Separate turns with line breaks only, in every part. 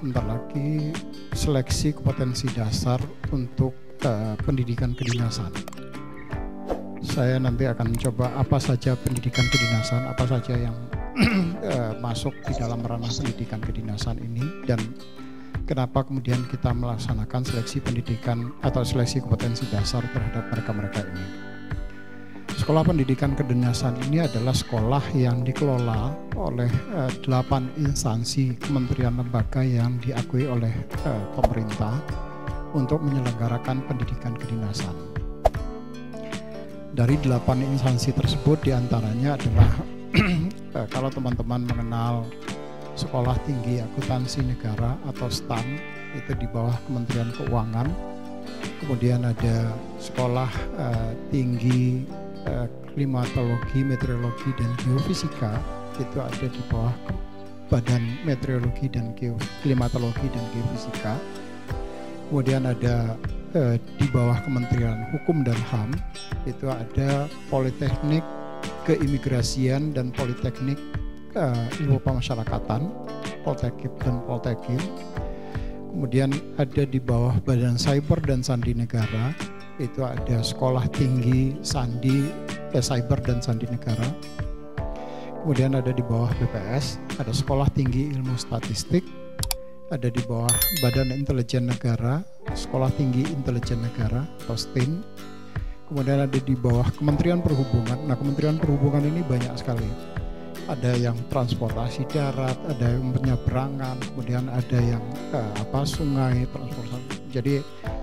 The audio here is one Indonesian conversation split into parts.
sebentar lagi seleksi kompetensi dasar untuk pendidikan kedinasan. Saya nanti akan mencoba apa saja pendidikan kedinasan, apa saja yang masuk di dalam ranah pendidikan kedinasan ini, dan kenapa kemudian kita melaksanakan seleksi pendidikan atau seleksi kompetensi dasar terhadap mereka-mereka ini. Sekolah pendidikan kedinasan ini adalah sekolah yang dikelola oleh 8 instansi kementerian lembaga yang diakui oleh pemerintah untuk menyelenggarakan pendidikan kedinasan. Dari 8 instansi tersebut diantaranya adalah kalau teman-teman mengenal Sekolah Tinggi Akuntansi Negara atau STAN, itu di bawah Kementerian Keuangan. Kemudian ada Sekolah Tinggi Klimatologi, Meteorologi, dan Geofisika, itu ada di bawah Badan Meteorologi dan Klimatologi dan Geofisika. Kemudian ada di bawah Kementerian Hukum dan HAM, itu ada Politeknik Keimigrasian dan Politeknik Ilmu Pemasyarakatan, Poltekkip dan Poltekkim. Kemudian ada di bawah Badan Cyber dan Sandi Negara, itu ada Sekolah Tinggi Cyber dan Sandi Negara. Kemudian ada di bawah BPS, ada Sekolah Tinggi Ilmu Statistik, ada di bawah Badan Intelijen Negara, Sekolah Tinggi Intelijen Negara atau STIN. Kemudian ada di bawah Kementerian Perhubungan. Nah, Kementerian Perhubungan ini banyak sekali. Ada yang transportasi darat, ada yang penyeberangan, kemudian ada yang sungai, transportasi. Jadi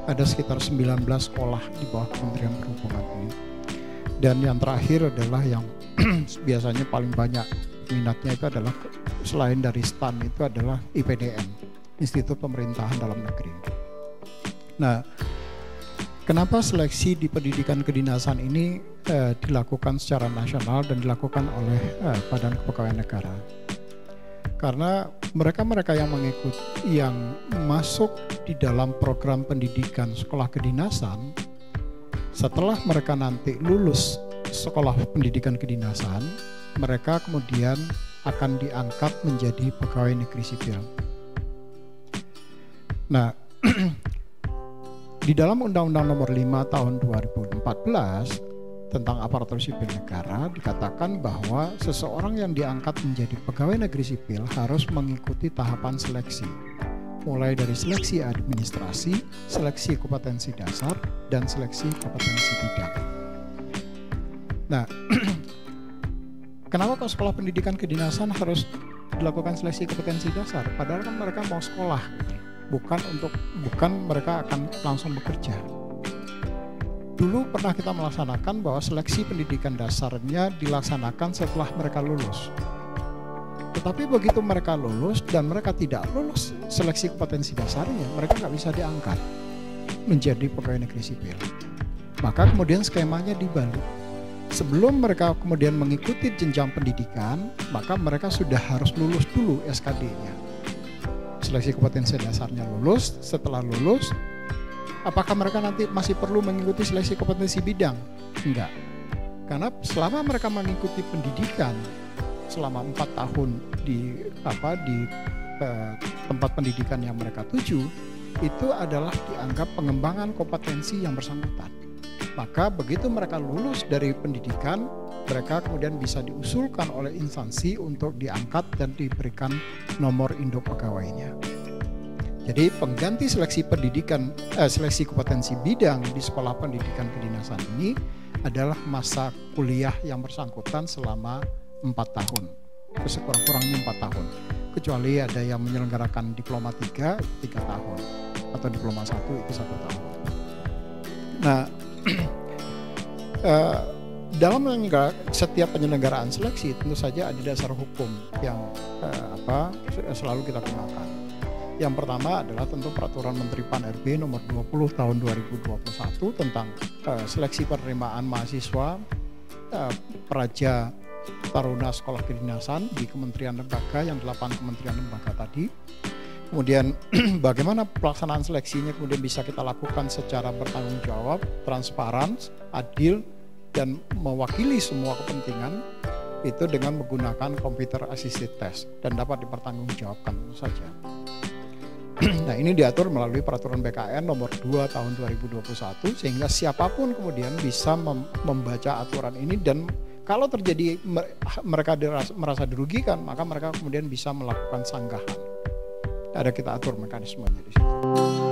ada sekitar 19 sekolah di bawah Kementerian Perhubungan ini. Dan yang terakhir adalah yang biasanya paling banyak minatnya itu adalah selain dari STAN itu adalah IPDN, Institut Pemerintahan Dalam Negeri. Nah, kenapa seleksi di pendidikan kedinasan ini dilakukan secara nasional dan dilakukan oleh Badan Kepegawaian Negara? Karena mereka-mereka yang masuk di dalam program pendidikan sekolah kedinasan, setelah mereka nanti lulus sekolah pendidikan kedinasan, mereka kemudian akan diangkat menjadi pegawai negeri sipil. Nah, di dalam Undang-Undang Nomor 5 Tahun 2014 tentang aparatur sipil negara dikatakan bahwa seseorang yang diangkat menjadi pegawai negeri sipil harus mengikuti tahapan seleksi, mulai dari seleksi administrasi, seleksi kompetensi dasar, dan seleksi kompetensi bidang. Nah, kenapa kok sekolah pendidikan kedinasan harus dilakukan seleksi kompetensi dasar? Padahal kan mereka mau sekolah, bukan mereka akan langsung bekerja. Dulu pernah kita melaksanakan bahwa seleksi pendidikan dasarnya dilaksanakan setelah mereka lulus. Tetapi begitu mereka lulus dan mereka tidak lulus seleksi kompetensi dasarnya, mereka nggak bisa diangkat menjadi pegawai negeri sipil. Maka kemudian skemanya dibalik. Sebelum mereka kemudian mengikuti jenjang pendidikan, maka mereka sudah harus lulus dulu SKD-nya. Seleksi kompetensi dasarnya lulus, setelah lulus, apakah mereka nanti masih perlu mengikuti seleksi kompetensi bidang? Enggak. Karena selama mereka mengikuti pendidikan selama 4 tahun di tempat pendidikan yang mereka tuju, itu adalah dianggap pengembangan kompetensi yang bersangkutan. Maka begitu mereka lulus dari pendidikan, mereka kemudian bisa diusulkan oleh instansi untuk diangkat dan diberikan nomor induk pegawainya. Jadi pengganti seleksi seleksi kompetensi bidang di sekolah pendidikan kedinasan ini adalah masa kuliah yang bersangkutan selama 4 tahun, sekurang-kurangnya 4 tahun. Kecuali ada yang menyelenggarakan diploma 3 tahun, atau diploma 1 itu 1 tahun. Nah, dalam setiap penyelenggaraan seleksi tentu saja ada dasar hukum yang selalu kita gunakan. Yang pertama adalah tentu Peraturan Menteri Pan-RB Nomor 20 Tahun 2021 tentang seleksi penerimaan mahasiswa praja taruna sekolah kedinasan di kementerian lembaga, yang 8 kementerian lembaga tadi. Kemudian bagaimana pelaksanaan seleksinya kemudian bisa kita lakukan secara bertanggung jawab, transparan, adil, dan mewakili semua kepentingan, itu dengan menggunakan computer assisted test dan dapat dipertanggungjawabkan saja. Nah, ini diatur melalui peraturan BKN nomor 2 tahun 2021, sehingga siapapun kemudian bisa membaca aturan ini, dan kalau terjadi mereka merasa dirugikan, maka mereka kemudian bisa melakukan sanggahan. Ada kita atur mekanismenya di situ.